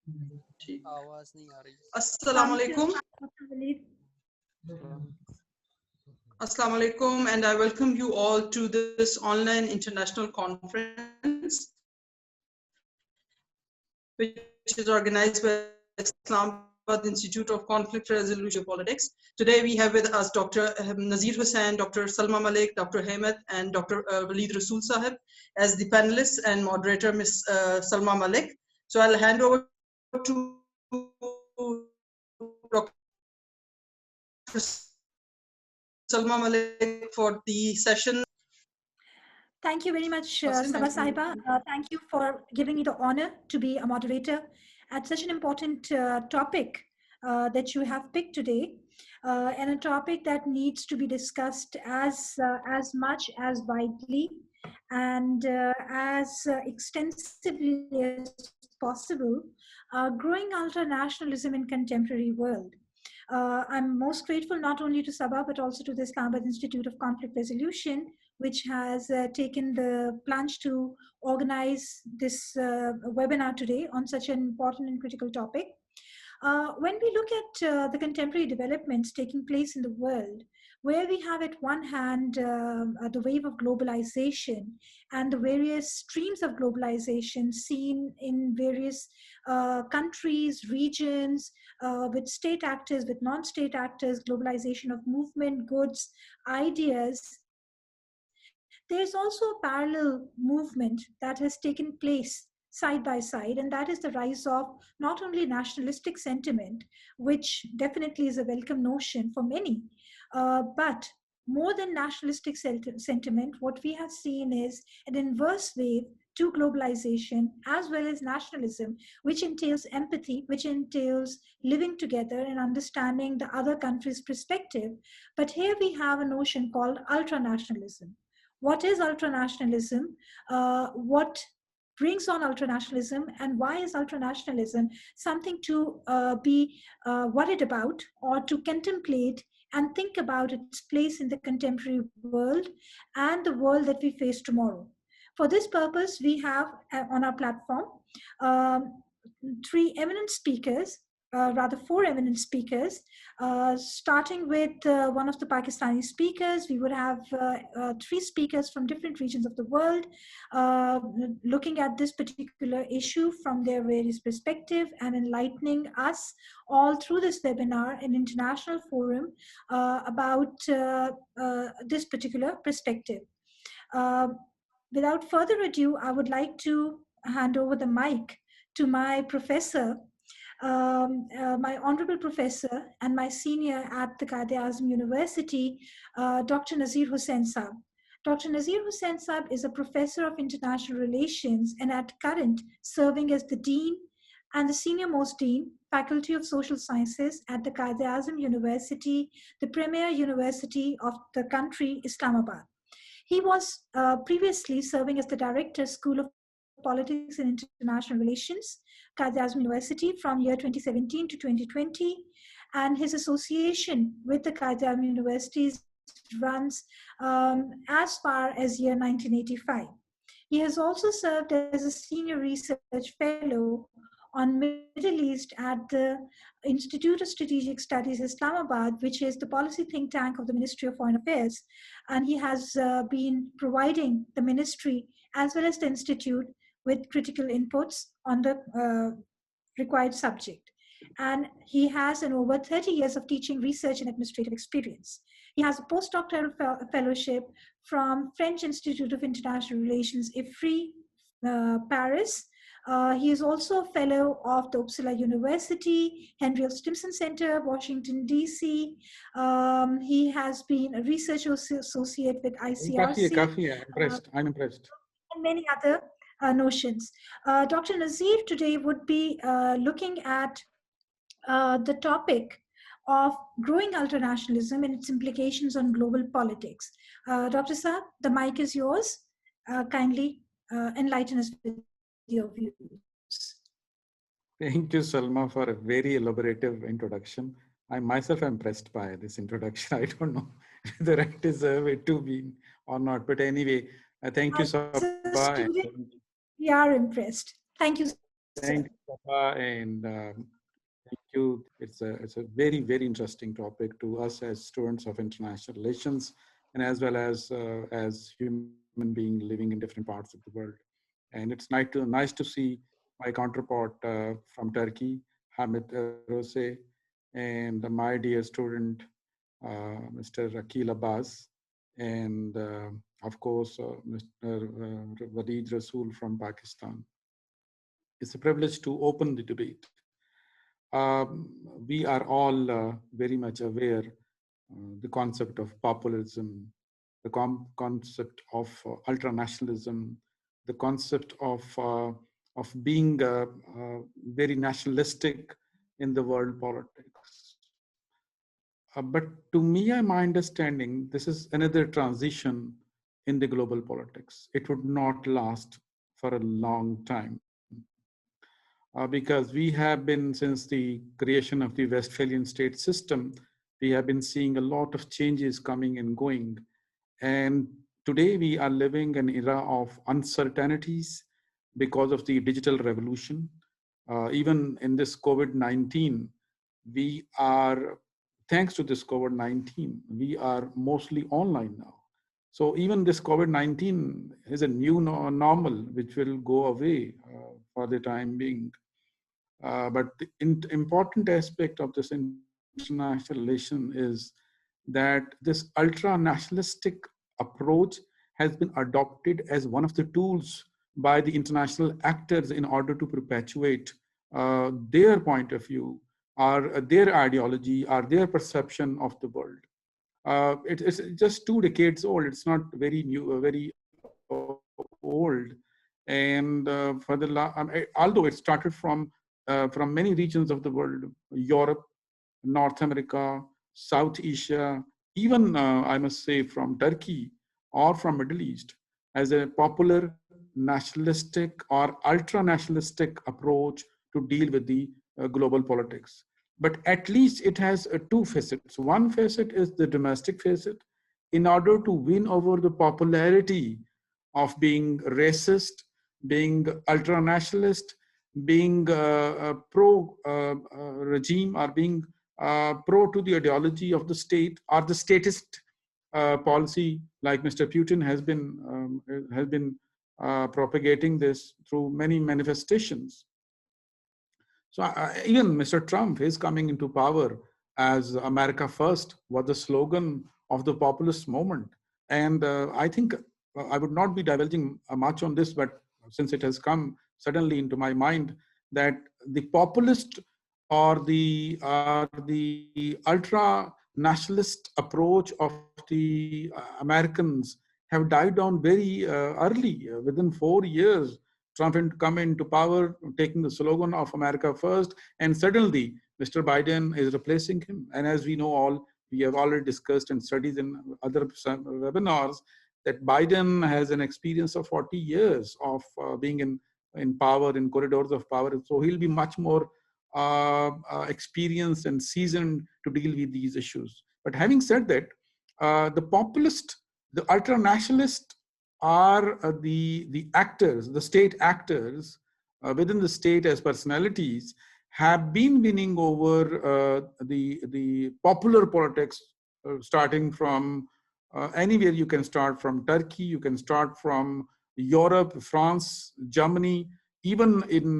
आवाज नहीं आ रही। Assalamu alaikum. Assalamu alaikum, and I welcome you all to this online international conference, which is organized by Islamabad Institute of Conflict Resolution Politics. Today we have with us Dr. Nazir Hussain, Dr. Salma Malik, Dr. Hamit, and Dr. Waleed Rasool Sahib as the panelists, and moderator Ms. Salma Malik. So I'll hand over to Dr. Salma Malik for the session. Thank you very much, Sabah Sahiba. Thank you for giving me the honor to be a moderator at such an important topic that you have picked today, and a topic that needs to be discussed as much, as widely, and as extensively as possible, growing ultra-nationalism in contemporary world. I'm most grateful not only to Sabah, but also to the Islamabad Institute of Conflict Resolution, which has taken the plunge to organize this webinar today on such an important and critical topic. When we look at the contemporary developments taking place in the world, where we have at one hand the wave of globalization and the various streams of globalization seen in various countries, regions, with state actors, with non-state actors, globalization of movement, goods, ideas, there's also a parallel movement that has taken place side by side, and that is the rise of not only nationalistic sentiment, which definitely is a welcome notion for many, but more than nationalistic sentiment, what we have seen is an inverse wave to globalization as well as nationalism, which entails empathy, which entails living together and understanding the other country's perspective. But here we have a notion called ultra-nationalism. What is ultranationalism? What brings on ultranationalism, and why is ultranationalism something to be worried about or to contemplate and think about its place in the contemporary world and the world that we face tomorrow? For this purpose, we have on our platform three eminent speakers, rather four eminent speakers, starting with one of the Pakistani speakers. We would have three speakers from different regions of the world, looking at this particular issue from their various perspectives and enlightening us all through this webinar, an international forum about this particular perspective. Without further ado, I would like to hand over the mic to my professor, my honorable professor and my senior at the Quaid-i-Azam University, Dr. Nazir Hussain Sahib. Dr. Nazir Hussain Sahib is a professor of international relations and at current serving as the dean and the senior most dean, Faculty of Social Sciences at the Quaid-i-Azam University, the premier university of the country, Islamabad. He was previously serving as the director, School of Politics and International Relations, Quaid-i-Azam University from year 2017 to 2020, and his association with the Quaid-i-Azam Universities runs as far as year 1985. He has also served as a senior research fellow on Middle East at the Institute of Strategic Studies, Islamabad, which is the policy think tank of the Ministry of Foreign Affairs. And he has been providing the ministry as well as the institute with critical inputs on the required subject. And he has an over 30 years of teaching, research, and administrative experience. He has a postdoctoral fellowship from French Institute of International Relations, IFRI, Paris. He is also a fellow of the Uppsala University, Henry L. Stimson Center, Washington, D.C. He has been a research associate with IICR. I'm impressed. And many other notions. Dr. Nazir today would be looking at the topic of growing ultranationalism and its implications on global politics. Dr. Saab, the mic is yours. Kindly enlighten us with your views. Thank you, Salma, for a very elaborative introduction. I myself am impressed by this introduction. I don't know whether I deserve it to be or not, but anyway, thank you, Sabah. We are impressed. Thank you Thank you, Papa, and thank you. It's a very, very interesting topic to us as students of international relations, and as human beings living in different parts of the world. And it's nice to see my counterpart from Turkey, Hamit Ersoy, and my dear student, Mr. Akil Abbas, and of course, Mr. Walid Rasool from Pakistan. It's a privilege to open the debate. We are all very much aware the concept of populism, the concept of ultra-nationalism, the concept of being very nationalistic in the world politics. But to me, my understanding, this is another transition in the global politics. It would not last for a long time. Because we have been, since the creation of the Westphalian state system, we have been seeing a lot of changes coming and going. And today we are living an era of uncertainties because of the digital revolution. Even in this COVID-19, we are, thanks to this COVID-19, we are mostly online now. So even this COVID-19 is a new normal, which will go away for the time being. But the important aspect of this international relation is that this ultra-nationalistic approach has been adopted as one of the tools by the international actors in order to perpetuate their point of view, or their ideology, or their perception of the world. It's just 2 decades old. It's not very new, very old. And although it started from many regions of the world, Europe, North America, South Asia, even I must say from Turkey or from Middle East, as a popular nationalistic or ultra-nationalistic approach to deal with the global politics. But at least it has 2 facets. One facet is the domestic facet. In order to win over the popularity of being racist, being ultra-nationalist, being pro-regime, or being pro to the ideology of the state, or the statist policy, like Mr. Putin has been propagating this through many manifestations. So even Mr. Trump is coming into power as America First was the slogan of the populist movement. And I think I would not be divulging much on this, but since it has come suddenly into my mind, that the populist or the ultra nationalist approach of the Americans have died down very early. Within 4 years, Trump had come into power, taking the slogan of America First, and suddenly Mr. Biden is replacing him. And as we know all, we have already discussed and studied in other webinars that Biden has an experience of 40 years of being in power, in corridors of power. So he'll be much more experienced and seasoned to deal with these issues. But having said that, the populist, the ultra-nationalist are the actors, the state actors within the state as personalities, have been winning over the popular politics, starting from anywhere. You can start from Turkey, you can start from Europe, France, Germany, even in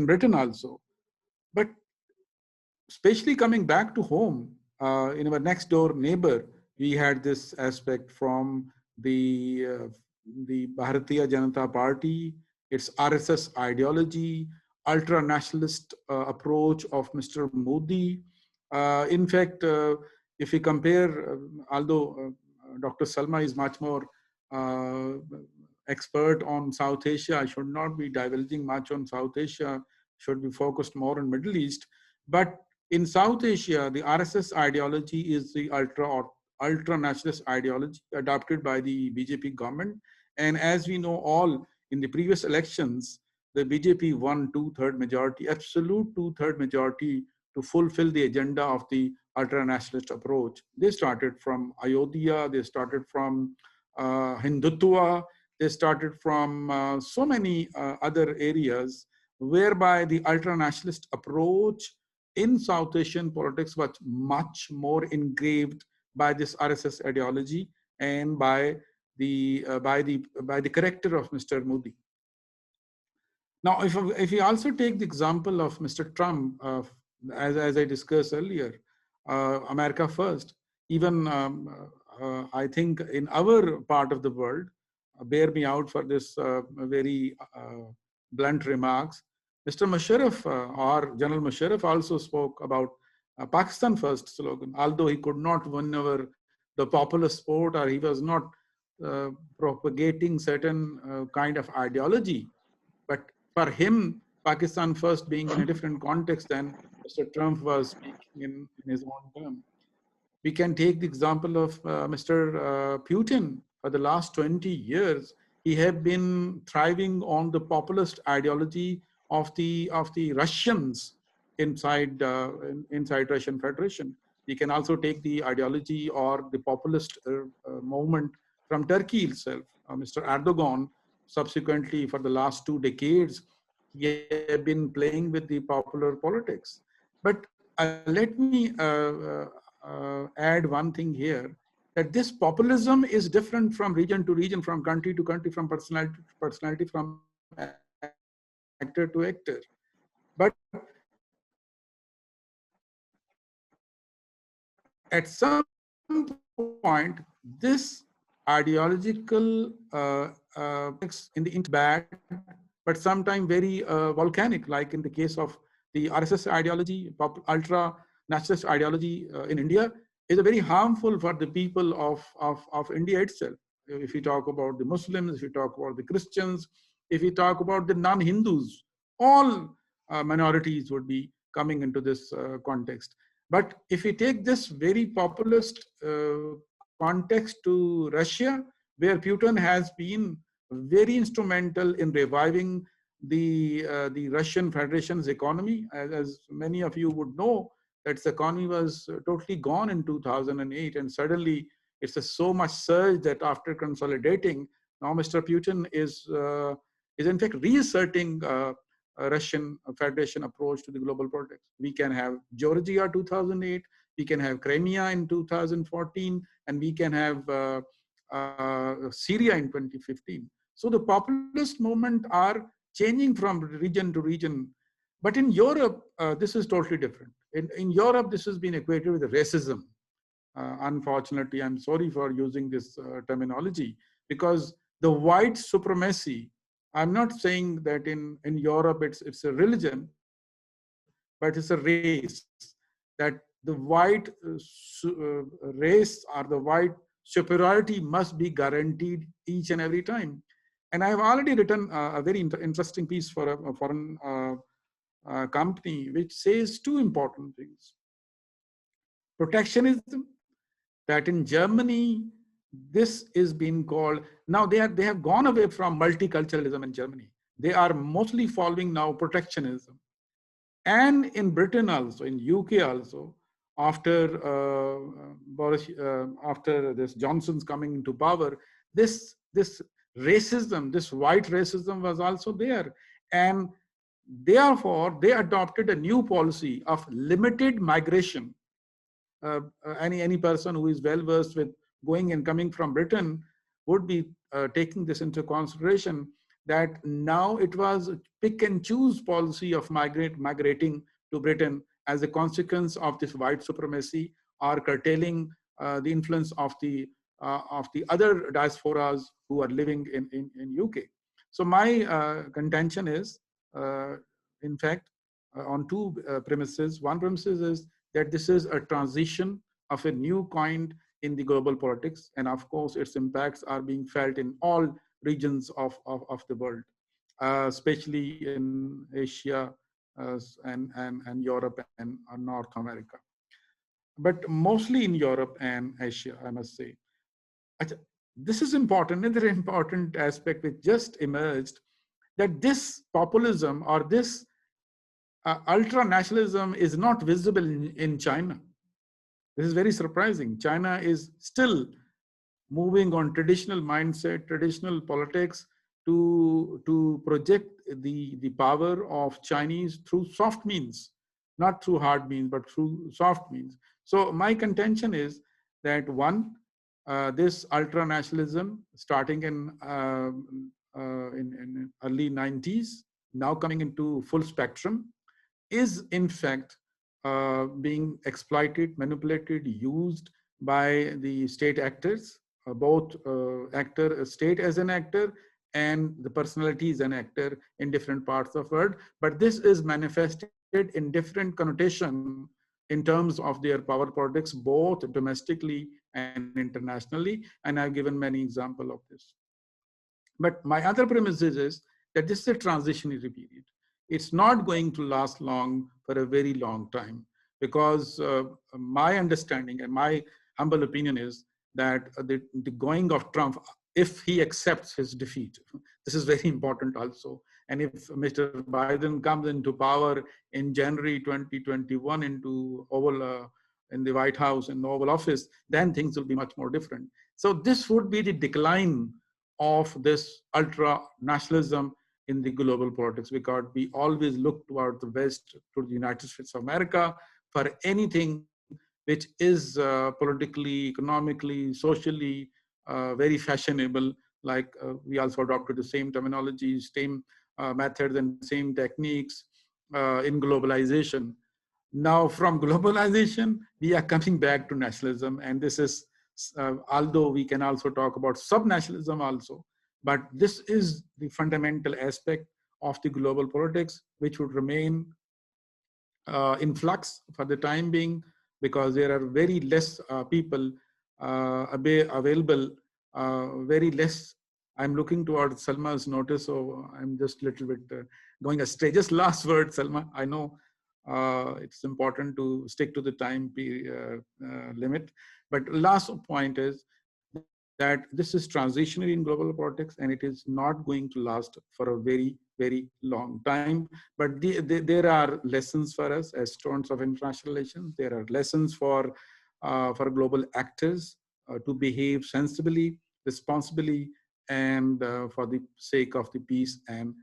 Britain also. But especially coming back to home, in our next door neighbor, we had this aspect from the Bharatiya Janata Party, its RSS ideology, ultra-nationalist approach of Mr. Modi. In fact, if we compare, although Dr. Salma is much more expert on South Asia, I should not be divulging much on South Asia, should be focused more on Middle East. But in South Asia, the RSS ideology is the ultra-nationalist ideology adopted by the BJP government. And as we know all, in the previous elections, the BJP won 2/3 majority, absolute 2/3 majority, to fulfill the agenda of the ultra-nationalist approach. They started from Ayodhya, they started from Hindutva, They started from so many other areas, whereby the ultra-nationalist approach in South Asian politics was much more engraved by this RSS ideology and by the character of Mr. Modi. Now, if we also take the example of Mr. Trump, as I discussed earlier, America first, even I think in our part of the world, bear me out for this very blunt remarks, Mr. Musharraf or General Musharraf also spoke about Pakistan first slogan, although he could not win over the popular sport, or he was not propagating certain kind of ideology. But for him, Pakistan first being in a different context than Mr. Trump was speaking in his own term. We can take the example of Mr. Putin. For the last 20 years, he have been thriving on the populist ideology of the Russians inside Russian Federation. We can also take the ideology or the populist movement from Turkey itself. Mr. Erdogan, subsequently for the last 2 decades, he have been playing with the popular politics. But let me add one thing here, that this populism is different from region to region, from country to country, from personality to personality, from actor to actor. But at some point, this ideological in the bad, but sometimes very volcanic, like in the case of the RSS ideology, ultra-nationalist ideology in India, is very harmful for the people of India itself. If we talk about the Muslims, if we talk about the Christians, if we talk about the non-Hindus, all minorities would be coming into this context. But if we take this very populist context to Russia, where Putin has been very instrumental in reviving the Russian Federation's economy, as many of you would know, that its economy was totally gone in 2008, and suddenly it's so much surge that after consolidating, now Mr. Putin is in fact reasserting a Russian Federation approach to the global politics. We can have Georgia 2008, we can have Crimea in 2014, and we can have Syria in 2015. So the populist movement are changing from region to region. But in Europe, this is totally different. In Europe, this has been equated with racism. Unfortunately, I'm sorry for using this terminology, because the white supremacy, I'm not saying that in Europe it's a religion, but it's a race, that the white race or the white superiority must be guaranteed each and every time. And I've already written a very interesting piece for a foreign company, which says 2 important things. Protectionism, that in Germany, this is being called, now they have gone away from multiculturalism in Germany. They are mostly following now protectionism. And in Britain also, in UK also, after after this Johnson's coming into power, this racism, this white racism was also there. And therefore, they adopted a new policy of limited migration. Any person who is well versed with going and coming from Britain would be taking this into consideration, that now it was a pick and choose policy of migrating to Britain as a consequence of this white supremacy, or curtailing the influence of the other diasporas who are living in UK. So my contention is, in fact, on 2 premises. One premises is that this is a transition of a new kind in the global politics. And of course, its impacts are being felt in all regions of the world, especially in Asia and Europe and North America. But mostly in Europe and Asia, I must say. This is important, another important aspect which just emerged, that this populism or this ultra-nationalism is not visible in China. This is very surprising. China is still moving on traditional mindset, traditional politics to project the power of Chinese through soft means, not through hard means, but through soft means. So my contention is that one, this ultra-nationalism starting in early 90s, now coming into full spectrum, is in fact being exploited, manipulated, used by the state actors, both state as an actor and the personality as an actor in different parts of the world. But this is manifested in different connotation in terms of their power politics, both domestically and internationally. And I've given many examples of this. But my other premise is that this is a transitionary period. It's not going to last long for a very long time, because my understanding and my humble opinion is that the going of Trump, if he accepts his defeat, this is very important also. And if Mr. Biden comes into power in January 2021 in the White House, in the Oval Office, then things will be much more different. So this would be the decline of this ultra-nationalism in the global politics, because we always look toward the West, to the United States of America, for anything which is politically, economically, socially very fashionable. Like we also adopted the same terminologies, same methods, and same techniques in globalization. Now, from globalization, we are coming back to nationalism, and this is, although we can also talk about subnationalism also, but this is the fundamental aspect of the global politics, which would remain in flux for the time being, because there are very less people available, very less. I'm looking towards Salma's notice, so I'm just a little bit going astray. Just last word, Salma. I know it's important to stick to the time limit, but last point is that this is transitionary in global politics, and it is not going to last for a very, very long time. But there are lessons for us as students of international relations. There are lessons for global actors to behave sensibly, responsibly, and for the sake of the peace and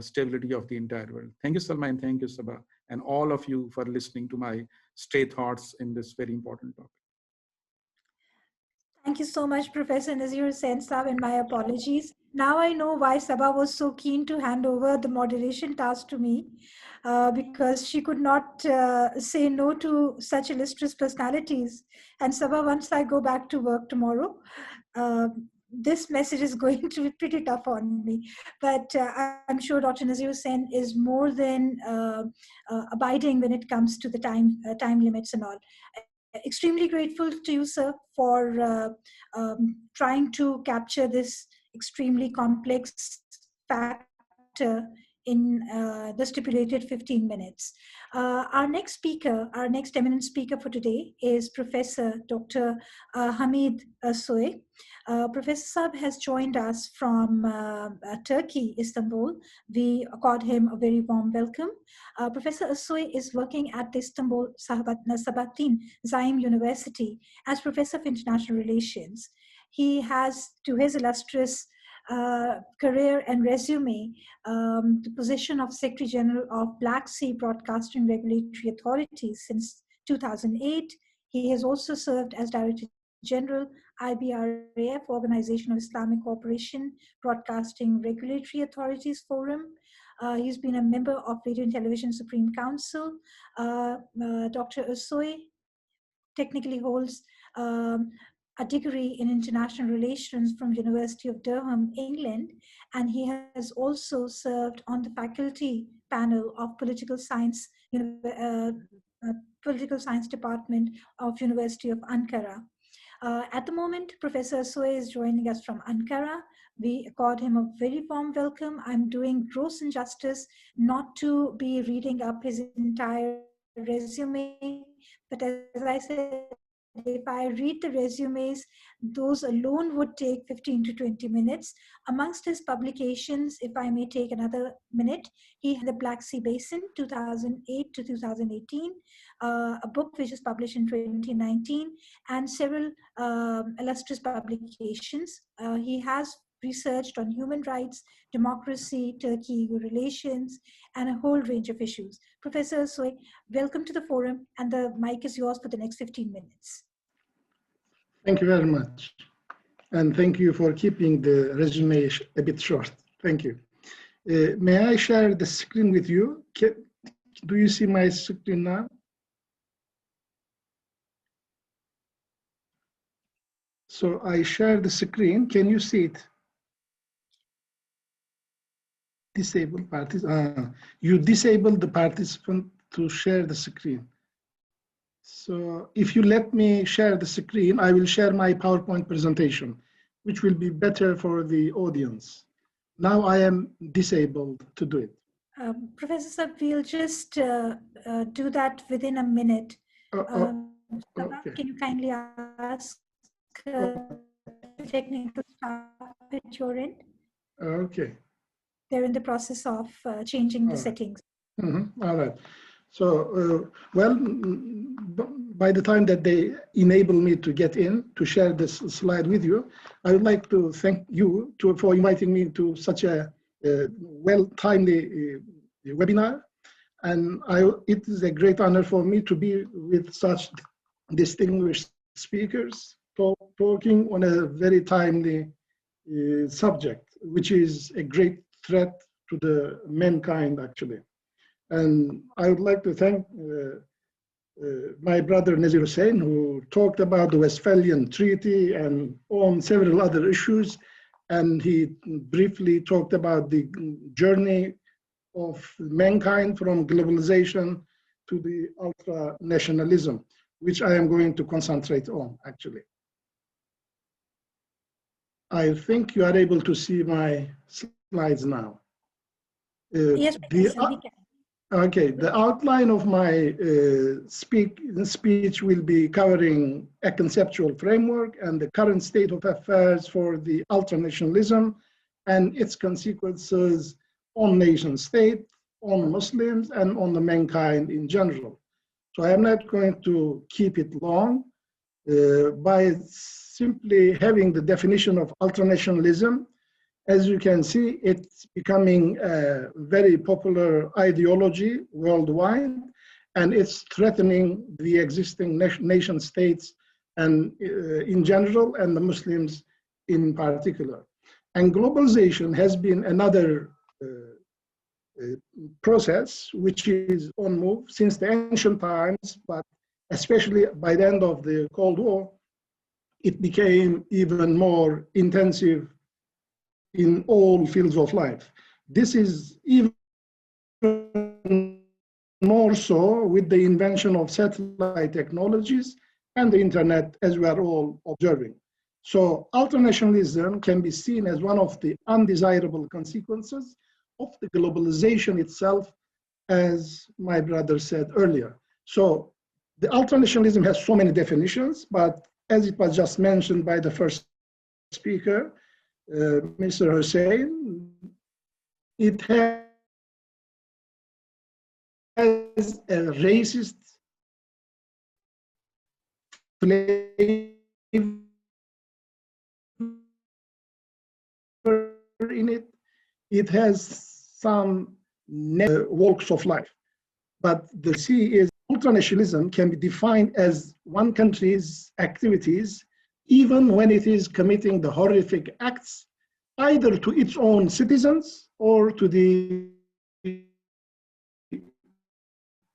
stability of the entire world. Thank you, Salma, and thank you, Sabah, and all of you for listening to my stray thoughts in this very important topic. Thank you so much, Professor Nazir Hussain Saab, and my apologies. Now I know why Sabah was so keen to hand over the moderation task to me, because she could not say no to such illustrious personalities. And Sabah, once I go back to work tomorrow, this message is going to be pretty tough on me. But I'm sure Dr. Nazir Hussain is more than abiding when it comes to the time limits and all. Extremely grateful to you, sir, for trying to capture this extremely complex factor in the stipulated 15 minutes. Our next eminent speaker for today is Professor Dr. Hamit Ersoy. Professor Saab has joined us from Turkey, Istanbul. We accord him a very warm welcome. Professor Ersoy is working at the Istanbul Sabahattin Zaim University as Professor of International Relations. He has, to his illustrious career and resume, the position of Secretary General of Black Sea Broadcasting Regulatory Authority since 2008. He has also served as Director General, IBRAF, Organization of Islamic Cooperation, Broadcasting Regulatory Authorities Forum. He's been a member of Radio and Television Supreme Council. Dr. Ersoy technically holds a degree in international relations from University of Durham, England, and he has also served on the faculty panel of political science department of University of Ankara. At the moment, Professor Ersoy is joining us from Ankara. We accord him a very warm welcome. I'm doing gross injustice not to be reading up his entire resume, but as I said, if I read the resumes, those alone would take 15 to 20 minutes. Amongst his publications, if I may take another minute, he had the Black Sea Basin, 2008 to 2018, a book which was published in 2019, and several illustrious publications. He has researched on human rights, democracy, Turkey-EU relations, and a whole range of issues. Professor Ersoy, welcome to the forum, and the mic is yours for the next 15 minutes. Thank you very much. And thank you for keeping the resume a bit short. Thank you. May I share the screen with you? Do you see my screen now? So I share the screen. Can you see it? Disable parties. You disable the participant to share the screen. So if you let me share the screen, I will share my PowerPoint presentation, which will be better for the audience. Now I am disabled to do it. Professor Sab, we'll just do that within a minute. Okay. Can you kindly ask technical staff at your end? Okay. They're in the process of changing the settings. All right. So, well, by the time that they enable me to get in to share this slide with you, I would like to thank you for inviting me to such a well-timely webinar. And it is a great honor for me to be with such distinguished speakers talking on a very timely subject, which is a great threat to the mankind, actually. And I would like to thank my brother Nazir Hussain, who talked about the Westphalian Treaty and on several other issues. And he briefly talked about the journey of mankind from globalization to the ultra-nationalism, which I am going to concentrate on, actually. I think you are able to see my slides now. Yes, we can. Okay, the outline of my speech will be covering a conceptual framework and the current state of affairs for the ultra-nationalism and its consequences on nation state, on Muslims, and on the mankind in general. So I am not going to keep it long by simply having the definition of ultra-nationalism. As you can see, it's becoming a very popular ideology worldwide, and it's threatening the existing nation states and in general, and the Muslims in particular. And globalization has been another process which is on move since the ancient times, but especially by the end of the Cold War, it became even more intensive in all fields of life. This is even more so with the invention of satellite technologies and the internet, as we are all observing. So ultranationalism can be seen as one of the undesirable consequences of the globalization itself, as my brother said earlier. So the ultranationalism has so many definitions, but as it was just mentioned by the first speaker, Mr. Hussain, it has a racist flavor in it. It has some walks of life. But the C is ultranationalism can be defined as one country's activities even when it is committing the horrific acts, either to its own citizens or to the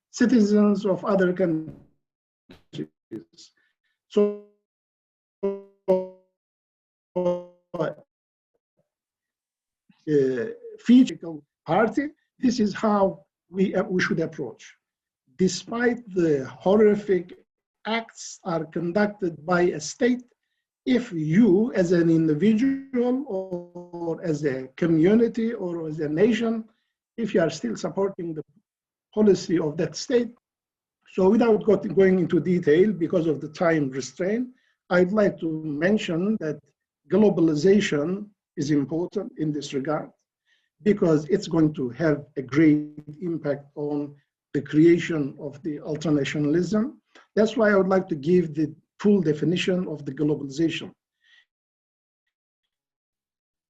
citizens of other countries. So, feature party, this is how we should approach. Despite the horrific acts are conducted by a state, if you as an individual or as a community or as a nation, if you are still supporting the policy of that state, So without going into detail, because of the time restraint, I'd like to mention that globalization is important in this regard, because it's going to have a great impact on the creation of the ultranationalism. That's why I would like to give the full definition of the globalization.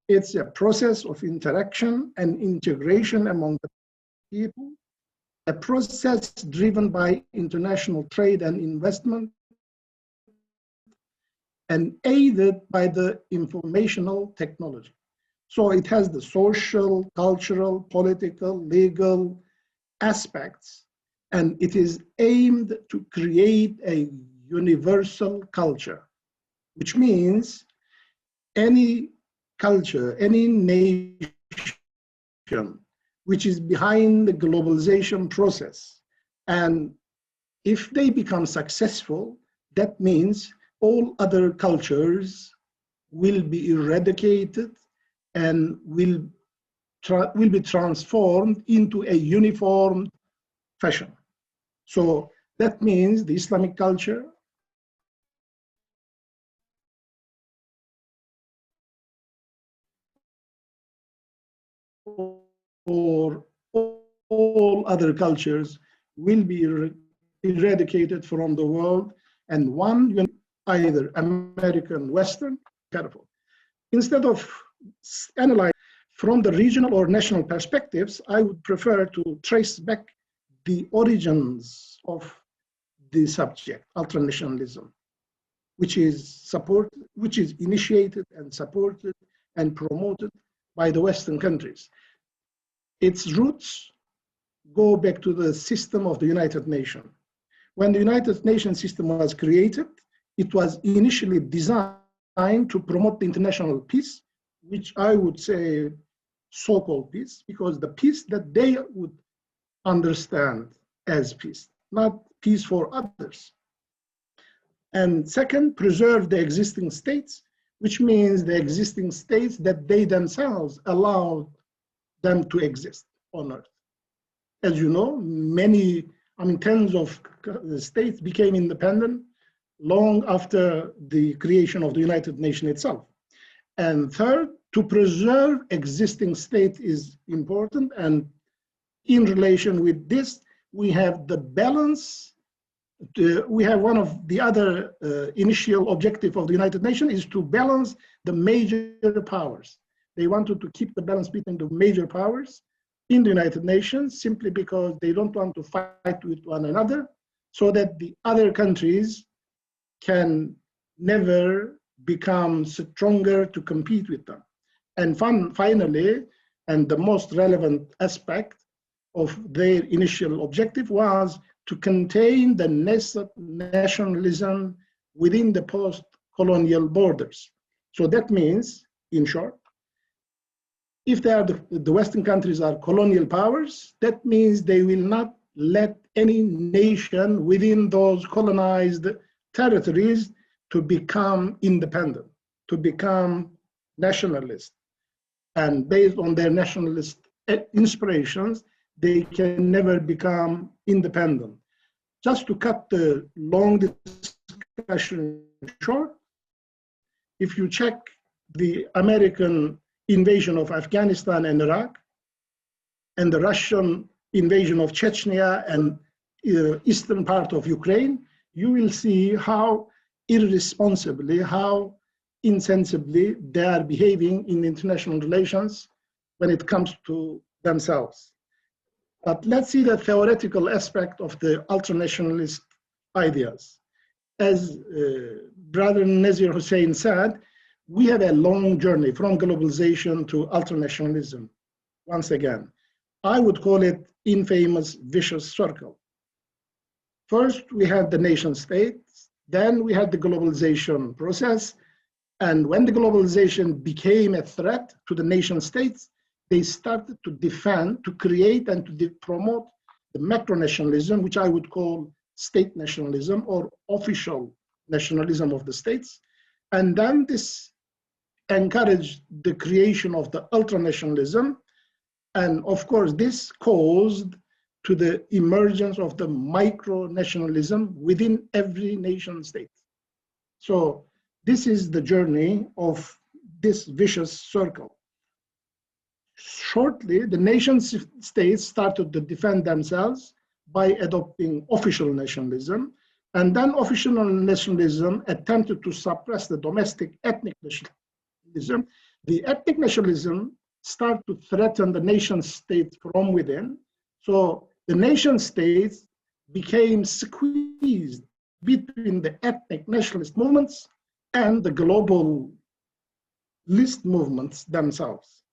It's a process of interaction and integration among the people, a process driven by international trade and investment, and aided by the informational technology. So it has the social, cultural, political, legal aspects, and it is aimed to create a universal culture, which means any culture, any nation which is behind the globalization process, and if they become successful, that means all other cultures will be eradicated and will be transformed into a uniform fashion. So that means the Islamic culture or all other cultures will be eradicated from the world, and one, either American, Western, careful. Instead of analyzing from the regional or national perspectives, I would prefer to trace back the origins of the subject, ultranationalism, which is initiated and supported and promoted by the Western countries. Its roots go back to the system of the United Nations. When the United Nations system was created, it was initially designed to promote the international peace, which I would say so-called peace, because the peace that they would understand as peace, not peace for others. And second, preserve the existing states, which means the existing states that they themselves allowed them to exist on Earth. As you know, tens of states became independent long after the creation of the United Nations itself. And third, to preserve existing state is important. And in relation with this, we have the balance. We have one of the other initial objective of the United Nations is to balance the major powers. They wanted to keep the balance between the major powers in the United Nations, simply because they don't want to fight with one another, so that the other countries can never become stronger to compete with them. And finally, and the most relevant aspect of their initial objective was to contain the nationalism within the post-colonial borders. So that means, in short, if they are the Western countries are colonial powers, that means they will not let any nation within those colonized territories to become independent, to become nationalist. And based on their nationalist inspirations, they can never become independent. Just to cut the long discussion short, if you check the American invasion of Afghanistan and Iraq, and the Russian invasion of Chechnya and eastern part of Ukraine, you will see how irresponsibly, how insensibly they are behaving in international relations when it comes to themselves. But let's see the theoretical aspect of the ultranationalist ideas. As Brother Nazir Hussain said, we have a long journey from globalization to ultranationalism. Once again, I would call it infamous vicious circle. First, we had the nation states, then we had the globalization process, and when the globalization became a threat to the nation states, they started to defend, to create, and to promote the macro-nationalism, which I would call state nationalism or official nationalism of the states. And then this encouraged the creation of the ultra-nationalism. And of course, this caused to the emergence of the micro-nationalism within every nation state. So this is the journey of this vicious circle. Shortly, the nation states started to defend themselves by adopting official nationalism, and then official nationalism attempted to suppress the domestic ethnic nationalism. The ethnic nationalism started to threaten the nation state from within. So the nation states became squeezed between the ethnic nationalist movements and the globalist movements themselves,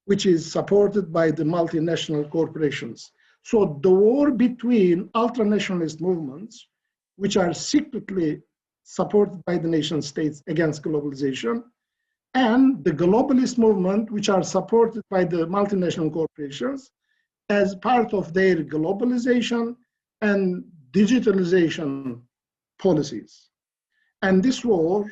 which is supported by the multinational corporations. So the war between ultra-nationalist movements, which are secretly supported by the nation states against globalization, and the globalist movement, which are supported by the multinational corporations as part of their globalization and digitalization policies. And this war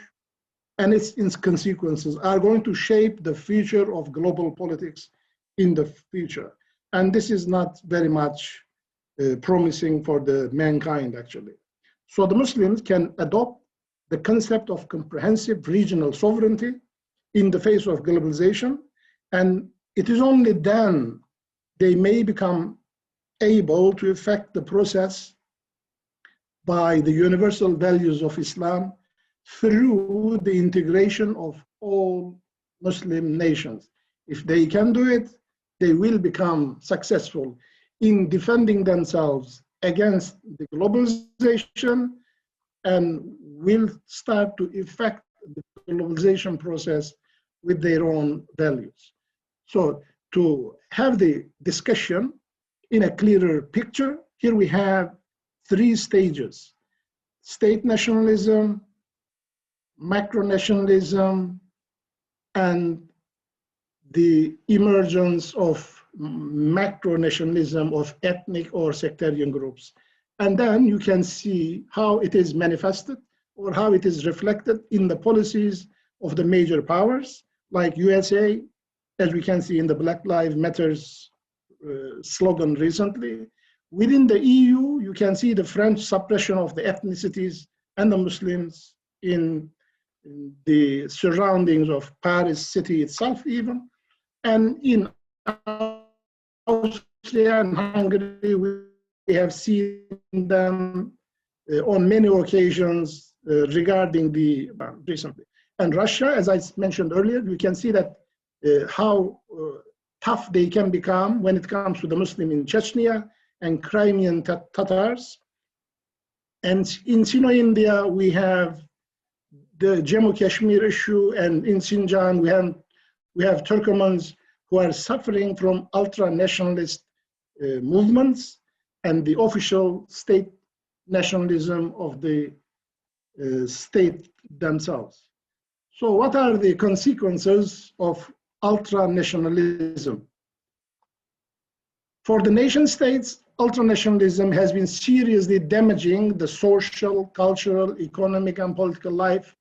and its consequences are going to shape the future of global politics in the future. And this is not very much promising for the mankind, actually. So the Muslims can adopt the concept of comprehensive regional sovereignty in the face of globalization, and it is only then they may become able to effect the process by the universal values of Islam through the integration of all Muslim nations. If they can do it, they will become successful in defending themselves against the globalization and will start to effect the globalization process with their own values. So to have the discussion in a clearer picture, here we have 3 stages: state nationalism, macro-nationalism, and the emergence of macro-nationalism of ethnic or sectarian groups. And then you can see how it is manifested or how it is reflected in the policies of the major powers, like USA, as we can see in the Black Lives Matters slogan recently. Within the EU, you can see the French suppression of the ethnicities and the Muslims in the surroundings of Paris city itself even. And in Austria and Hungary, we have seen them on many occasions regarding the recently. And Russia, as I mentioned earlier, we can see that how tough they can become when it comes to the Muslim in Chechnya and Crimean Tatars. And in Sino-India, we have the Jammu Kashmir issue, and in Xinjiang, we have Turkomans who are suffering from ultra-nationalist movements and the official state nationalism of the state themselves. So what are the consequences of ultra-nationalism? For the nation states, ultra-nationalism has been seriously damaging the social, cultural, economic, and political life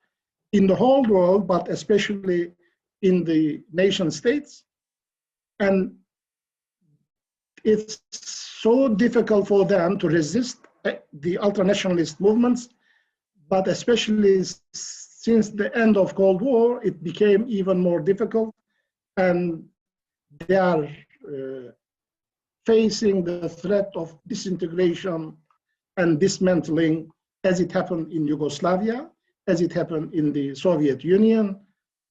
in the whole world, but especially in the nation states. And it's so difficult for them to resist the ultra-nationalist movements, but especially since the end of Cold War, it became even more difficult, and they are facing the threat of disintegration and dismantling, as it happened in Yugoslavia, as it happened in the Soviet Union,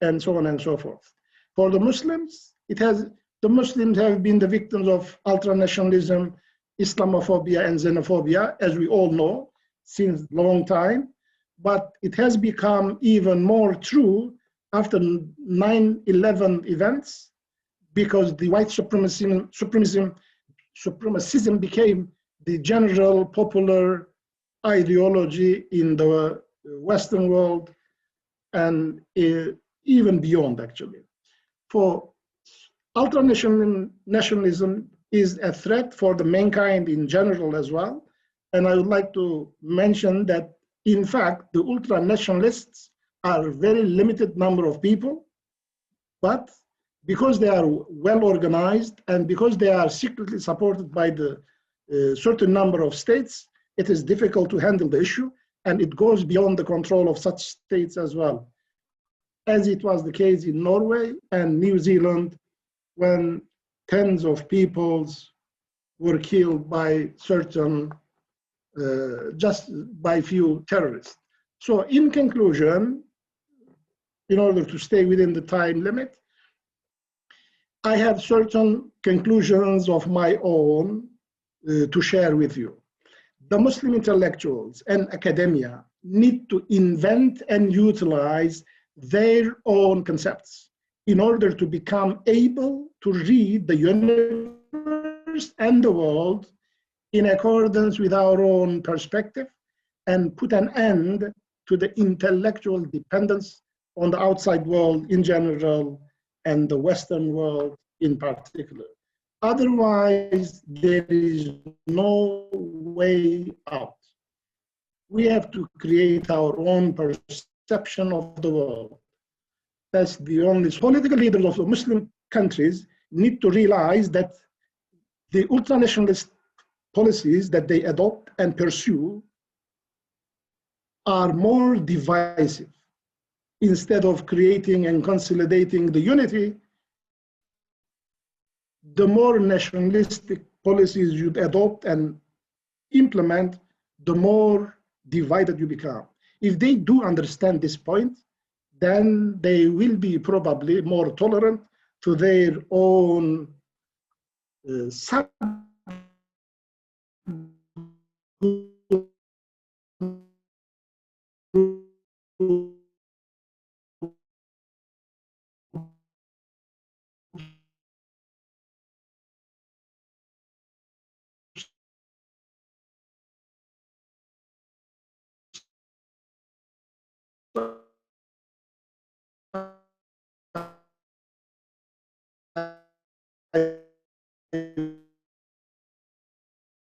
and so on and so forth. For the Muslims, the Muslims have been the victims of ultra-nationalism, Islamophobia, and xenophobia, as we all know, since a long time. But it has become even more true after 9/11 events, because the white supremacism became the general popular ideology in the Western world and even beyond, actually. For ultra-nationalism is a threat for the mankind in general as well. And I would like to mention that, in fact, the ultra-nationalists are a very limited number of people, but because they are well organized and because they are secretly supported by the a certain number of states, it is difficult to handle the issue, and it goes beyond the control of such states as well, as it was the case in Norway and New Zealand when tens of peoples were killed by certain, just by few terrorists. So in conclusion, in order to stay within the time limit, I have certain conclusions of my own to share with you. The Muslim intellectuals and academia need to invent and utilize their own concepts in order to become able to read the universe and the world in accordance with our own perspective and put an end to the intellectual dependence on the outside world in general and the Western world in particular. Otherwise, there is no way out. We have to create our own perception of the world. That's the only. Political leaders of the Muslim countries need to realize that the ultra-nationalist policies that they adopt and pursue are more divisive. Instead of creating and consolidating the unity, the more nationalistic policies you adopt and implement, the more divided you become. If they do understand this point, then they will be probably more tolerant to their own sub